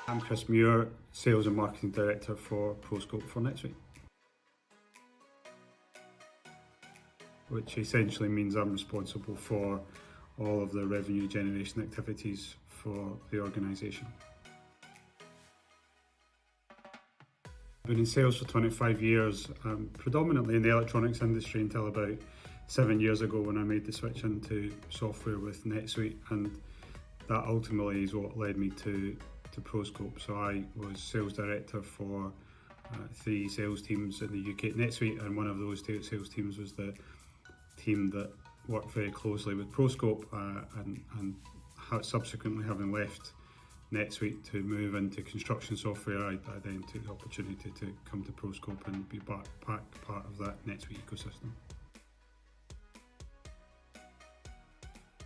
I'm Chris Muir, Sales and Marketing Director for ProScope for NetSuite, which essentially means I'm responsible for all of the revenue generation activities for the organisation. I've been in sales for 25 years, predominantly in the electronics industry until about 7 years ago when I made the switch into software with NetSuite, and that ultimately is what led me to ProScope. So I was sales director for 3 sales teams in the UK at NetSuite, and one of those sales teams was the team that worked very closely with ProScope, and subsequently having left NetSuite to move into construction software, I then took the opportunity to come to ProScope and be part of that NetSuite ecosystem.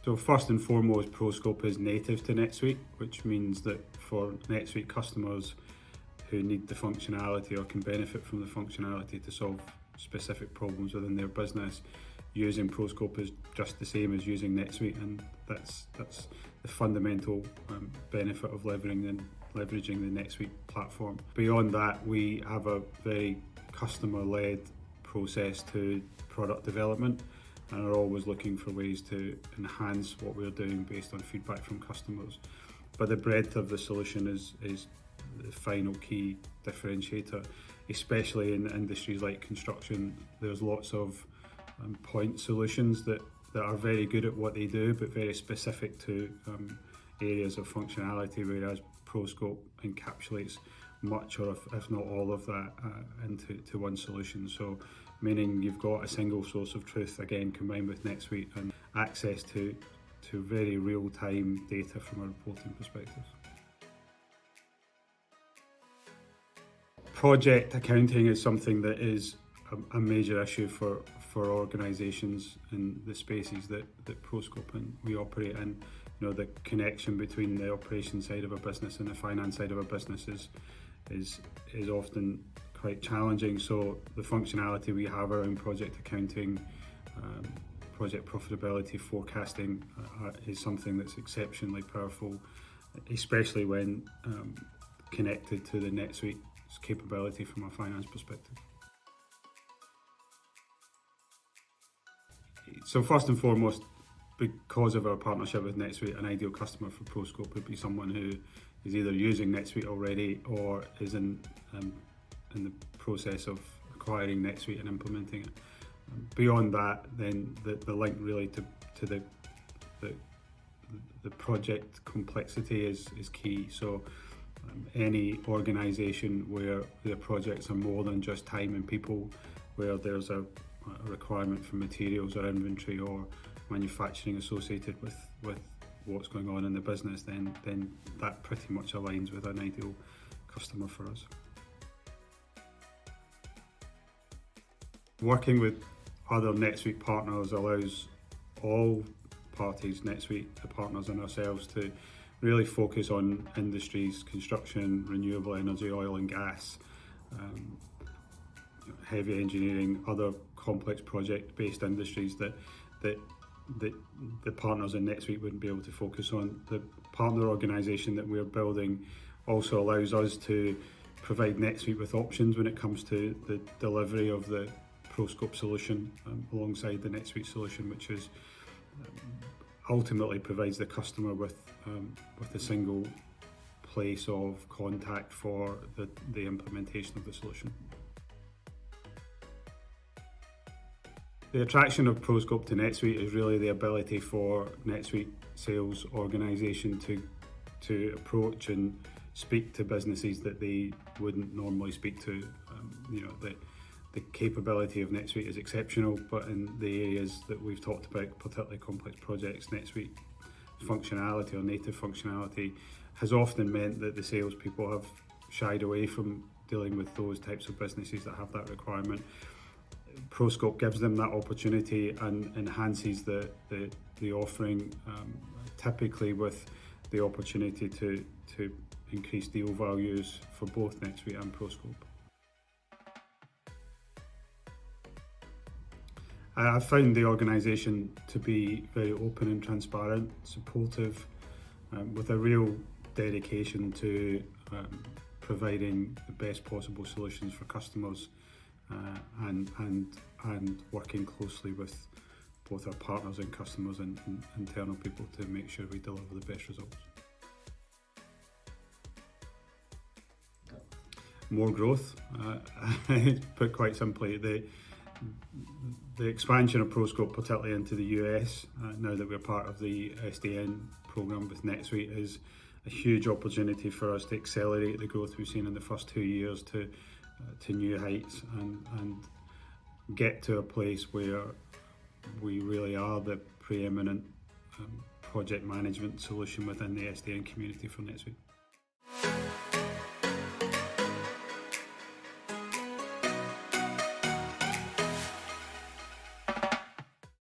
So first and foremost, ProScope is native to NetSuite, which means that for NetSuite customers who need the functionality or can benefit from the functionality to solve specific problems within their business, using ProScope is just the same as using NetSuite, and that's the fundamental benefit of leveraging the NetSuite platform. Beyond that, we have a very customer-led process to product development, and are always looking for ways to enhance what we're doing based on feedback from customers. But the breadth of the solution is the final key differentiator, especially in industries like construction. There's lots of point solutions that are very good at what they do, but very specific to areas of functionality, whereas ProScope encapsulates much, or if not all of that, into one solution. So meaning you've got a single source of truth, again combined with NetSuite, and access to very real-time data from a reporting perspective. Project accounting is something that is a major issue for organisations in the spaces that ProScope and we operate in. You know, the connection between the operations side of a business and the finance side of a business is often quite challenging. So the functionality we have around project accounting, project profitability forecasting is something that's exceptionally powerful, especially when connected to the NetSuite's capability from a finance perspective. So first and foremost, because of our partnership with NetSuite, an ideal customer for ProScope would be someone who is either using NetSuite already or is in the process of acquiring NetSuite and implementing it. Beyond that, then the link really to the project complexity is key. So any organisation where the projects are more than just time and people, where there's a requirement for materials or inventory or manufacturing associated with what's going on in the business, then that pretty much aligns with an ideal customer for us. Working with other NetSuite partners allows all parties, NetSuite, the partners and ourselves, to really focus on industries, construction, renewable energy, oil and gas, heavy engineering, other complex project-based industries that the partners in NetSuite wouldn't be able to focus on. The partner organisation that we're building also allows us to provide NetSuite with options when it comes to the delivery of the ProScope solution alongside the NetSuite solution, which is ultimately provides the customer with a single place of contact for the implementation of the solution. The attraction of ProScope to NetSuite is really the ability for NetSuite sales organisation to approach and speak to businesses that they wouldn't normally speak to. The capability of NetSuite is exceptional, but in the areas that we've talked about, particularly complex projects, NetSuite functionality or native functionality has often meant that the salespeople have shied away from dealing with those types of businesses that have that requirement. ProScope gives them that opportunity and enhances the offering, typically with the opportunity to increase deal values for both NetSuite and ProScope. I've found the organisation to be very open and transparent, supportive, with a real dedication to providing the best possible solutions for customers, and working closely with both our partners and customers and internal people to make sure we deliver the best results. More growth, put quite simply. The expansion of ProScope, particularly into the US, now that we're part of the SDN program with NetSuite, is a huge opportunity for us to accelerate the growth we've seen in the first 2 years to new heights, and get to a place where we really are the preeminent project management solution within the SDN community for NetSuite.